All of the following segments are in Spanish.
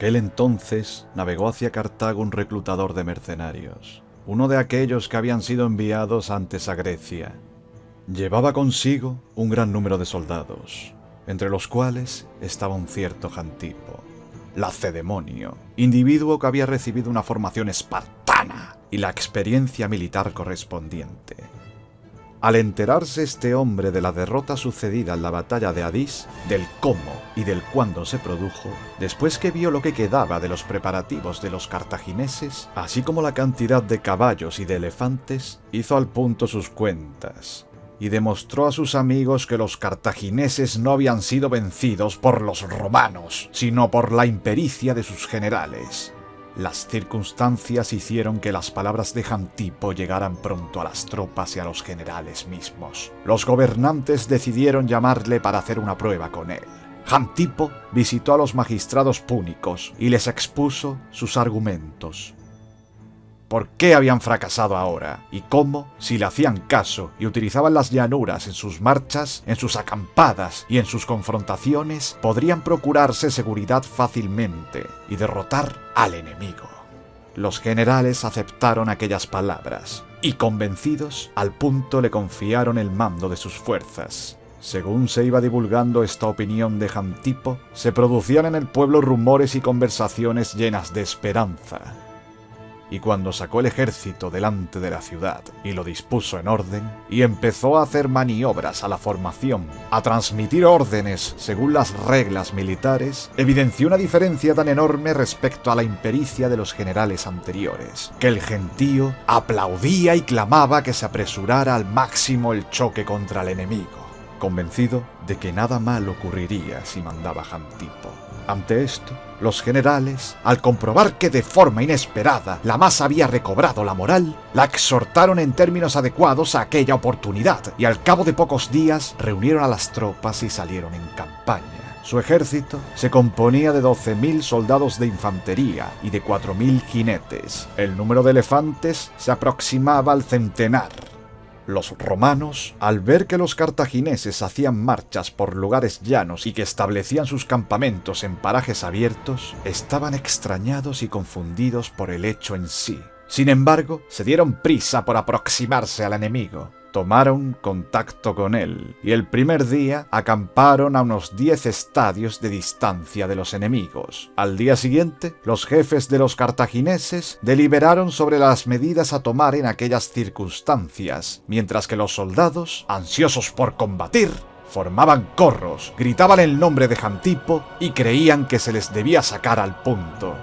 aquel entonces navegó hacia Cartago un reclutador de mercenarios, uno de aquellos que habían sido enviados antes a Grecia. Llevaba consigo un gran número de soldados, entre los cuales estaba un cierto Jantipo, lacedemonio, individuo que había recibido una formación espartana y la experiencia militar correspondiente. Al enterarse este hombre de la derrota sucedida en la batalla de Adís, del cómo y del cuándo se produjo, después que vio lo que quedaba de los preparativos de los cartagineses, así como la cantidad de caballos y de elefantes, hizo al punto sus cuentas y demostró a sus amigos que los cartagineses no habían sido vencidos por los romanos, sino por la impericia de sus generales. Las circunstancias hicieron que las palabras de Jantipo llegaran pronto a las tropas y a los generales mismos. Los gobernantes decidieron llamarle para hacer una prueba con él. Jantipo visitó a los magistrados púnicos y les expuso sus argumentos. ¿Por qué habían fracasado ahora? ¿Y cómo, si le hacían caso y utilizaban las llanuras en sus marchas, en sus acampadas y en sus confrontaciones, podrían procurarse seguridad fácilmente y derrotar al enemigo? Los generales aceptaron aquellas palabras y, convencidos, al punto le confiaron el mando de sus fuerzas. Según se iba divulgando esta opinión de Jantipo, se producían en el pueblo rumores y conversaciones llenas de esperanza. Y cuando sacó el ejército delante de la ciudad y lo dispuso en orden, y empezó a hacer maniobras a la formación, a transmitir órdenes según las reglas militares, evidenció una diferencia tan enorme respecto a la impericia de los generales anteriores, que el gentío aplaudía y clamaba que se apresurara al máximo el choque contra el enemigo, convencido de que nada mal ocurriría si mandaba Jantipo. Ante esto, los generales, al comprobar que de forma inesperada la masa había recobrado la moral, la exhortaron en términos adecuados a aquella oportunidad y al cabo de pocos días reunieron a las tropas y salieron en campaña. Su ejército se componía de 12.000 soldados de infantería y de 4.000 jinetes. El número de elefantes se aproximaba al centenar. Los romanos, al ver que los cartagineses hacían marchas por lugares llanos y que establecían sus campamentos en parajes abiertos, estaban extrañados y confundidos por el hecho en sí. Sin embargo, se dieron prisa por aproximarse al enemigo. Tomaron contacto con él y el primer día acamparon a unos 10 estadios de distancia de los enemigos. Al día siguiente, los jefes de los cartagineses deliberaron sobre las medidas a tomar en aquellas circunstancias, mientras que los soldados, ansiosos por combatir, formaban corros, gritaban el nombre de Jantipo y creían que se les debía sacar al punto.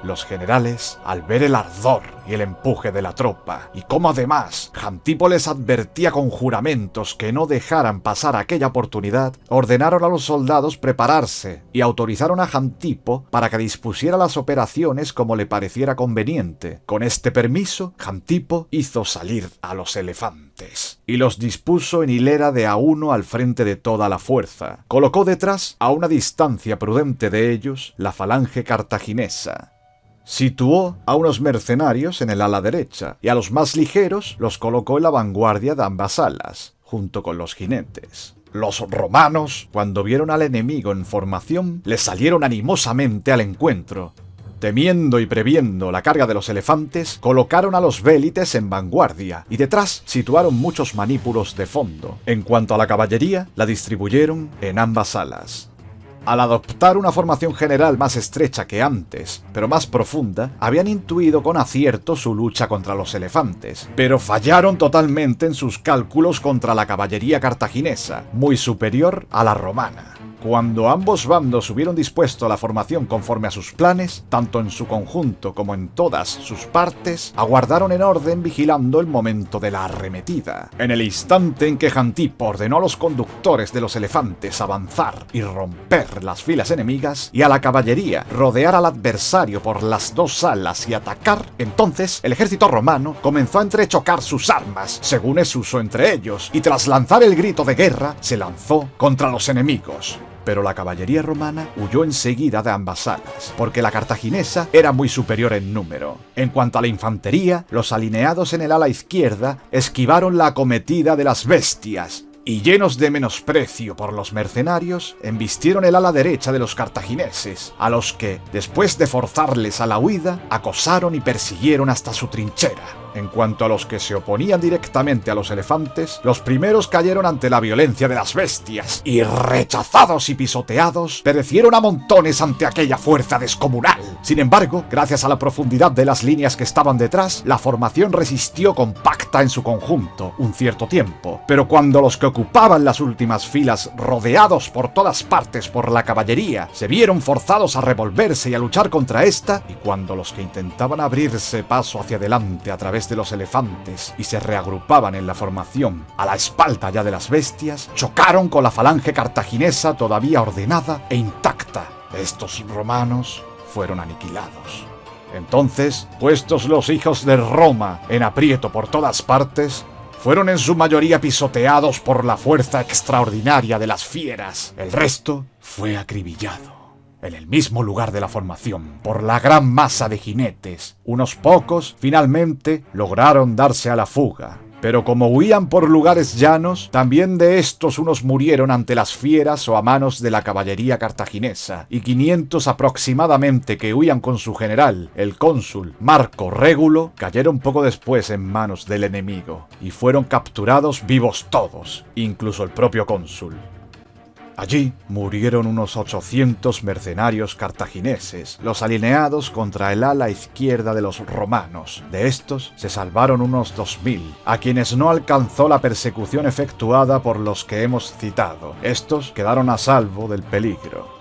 Los generales, al ver el ardor y el empuje de la tropa, y cómo además Jantipo les advertía con juramentos que no dejaran pasar aquella oportunidad, ordenaron a los soldados prepararse y autorizaron a Jantipo para que dispusiera las operaciones como le pareciera conveniente. Con este permiso, Jantipo hizo salir a los elefantes y los dispuso en hilera de a uno al frente de toda la fuerza. Colocó detrás, a una distancia prudente de ellos, la falange cartaginesa. Situó a unos mercenarios en el ala derecha y a los más ligeros los colocó en la vanguardia de ambas alas, junto con los jinetes. Los romanos, cuando vieron al enemigo en formación, le salieron animosamente al encuentro. Temiendo y previendo la carga de los elefantes, colocaron a los vélites en vanguardia y detrás situaron muchos manípulos de fondo. En cuanto a la caballería, la distribuyeron en ambas alas. Al adoptar una formación general más estrecha que antes, pero más profunda, habían intuido con acierto su lucha contra los elefantes, pero fallaron totalmente en sus cálculos contra la caballería cartaginesa, muy superior a la romana. Cuando ambos bandos hubieron dispuesto la formación conforme a sus planes, tanto en su conjunto como en todas sus partes, aguardaron en orden vigilando el momento de la arremetida. En el instante en que Jantipo ordenó a los conductores de los elefantes avanzar y romper las filas enemigas, y a la caballería rodear al adversario por las dos alas y atacar, entonces el ejército romano comenzó a entrechocar sus armas, según es uso entre ellos, y tras lanzar el grito de guerra, se lanzó contra los enemigos. Pero la caballería romana huyó enseguida de ambas alas, porque la cartaginesa era muy superior en número. En cuanto a la infantería, los alineados en el ala izquierda esquivaron la acometida de las bestias y llenos de menosprecio por los mercenarios, embistieron el ala derecha de los cartagineses, a los que, después de forzarles a la huida, acosaron y persiguieron hasta su trinchera. En cuanto a los que se oponían directamente a los elefantes, los primeros cayeron ante la violencia de las bestias, y rechazados y pisoteados, perecieron a montones ante aquella fuerza descomunal. Sin embargo, gracias a la profundidad de las líneas que estaban detrás, la formación resistió compacta en su conjunto un cierto tiempo, pero cuando los que ocupaban las últimas filas, rodeados por todas partes por la caballería, se vieron forzados a revolverse y a luchar contra esta, y cuando los que intentaban abrirse paso hacia adelante a través de los elefantes y se reagrupaban en la formación a la espalda ya de las bestias, chocaron con la falange cartaginesa todavía ordenada e intacta. Estos romanos fueron aniquilados. Entonces, puestos los hijos de Roma en aprieto por todas partes, fueron en su mayoría pisoteados por la fuerza extraordinaria de las fieras. El resto fue acribillado en el mismo lugar de la formación por la gran masa de jinetes. Unos pocos, finalmente, lograron darse a la fuga. Pero como huían por lugares llanos, también de estos unos murieron ante las fieras o a manos de la caballería cartaginesa, y 500 aproximadamente que huían con su general, el cónsul Marco Régulo, cayeron poco después en manos del enemigo, y fueron capturados vivos todos, incluso el propio cónsul. Allí murieron unos 800 mercenarios cartagineses, los alineados contra el ala izquierda de los romanos. De estos se salvaron unos 2000, a quienes no alcanzó la persecución efectuada por los que hemos citado. Estos quedaron a salvo del peligro.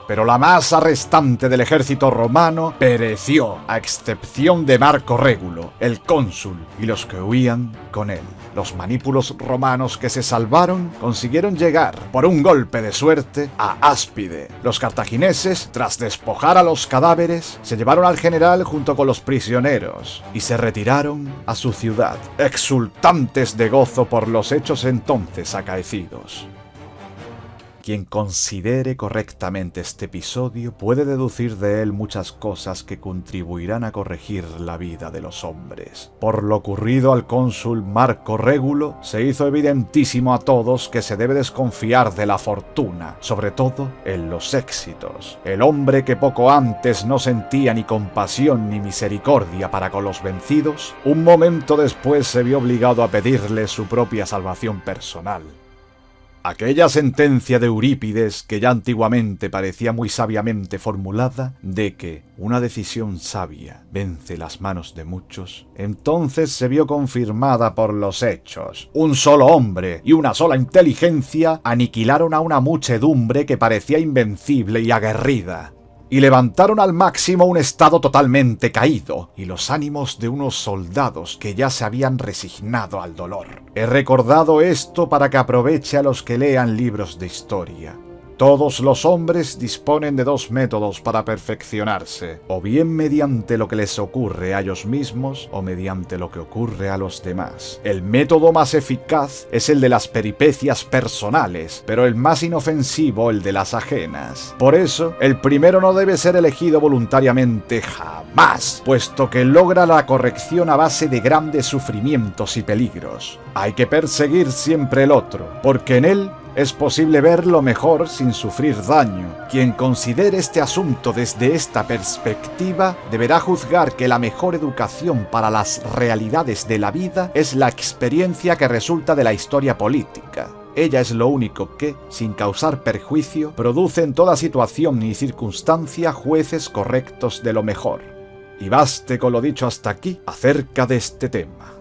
Pero la masa restante del ejército romano pereció, a excepción de Marco Régulo, el cónsul, y los que huían con él. Los manípulos romanos que se salvaron consiguieron llegar, por un golpe de suerte, a Áspide. Los cartagineses, tras despojar a los cadáveres, se llevaron al general junto con los prisioneros y se retiraron a su ciudad, exultantes de gozo por los hechos entonces acaecidos. Quien considere correctamente este episodio puede deducir de él muchas cosas que contribuirán a corregir la vida de los hombres. Por lo ocurrido al cónsul Marco Régulo, se hizo evidentísimo a todos que se debe desconfiar de la fortuna, sobre todo en los éxitos. El hombre que poco antes no sentía ni compasión ni misericordia para con los vencidos, un momento después se vio obligado a pedirle su propia salvación personal. Aquella sentencia de Eurípides, que ya antiguamente parecía muy sabiamente formulada, de que una decisión sabia vence las manos de muchos, entonces se vio confirmada por los hechos. Un solo hombre y una sola inteligencia aniquilaron a una muchedumbre que parecía invencible y aguerrida, y levantaron al máximo un estado totalmente caído, y los ánimos de unos soldados que ya se habían resignado al dolor. He recordado esto para que aproveche a los que lean libros de historia. Todos los hombres disponen de dos métodos para perfeccionarse, o bien mediante lo que les ocurre a ellos mismos, o mediante lo que ocurre a los demás. El método más eficaz es el de las peripecias personales, pero el más inofensivo el de las ajenas. Por eso, el primero no debe ser elegido voluntariamente jamás, puesto que logra la corrección a base de grandes sufrimientos y peligros. Hay que perseguir siempre el otro, porque en él es posible ver lo mejor sin sufrir daño. Quien considere este asunto desde esta perspectiva deberá juzgar que la mejor educación para las realidades de la vida es la experiencia que resulta de la historia política. Ella es lo único que, sin causar perjuicio, produce en toda situación y circunstancia jueces correctos de lo mejor. Y baste con lo dicho hasta aquí acerca de este tema.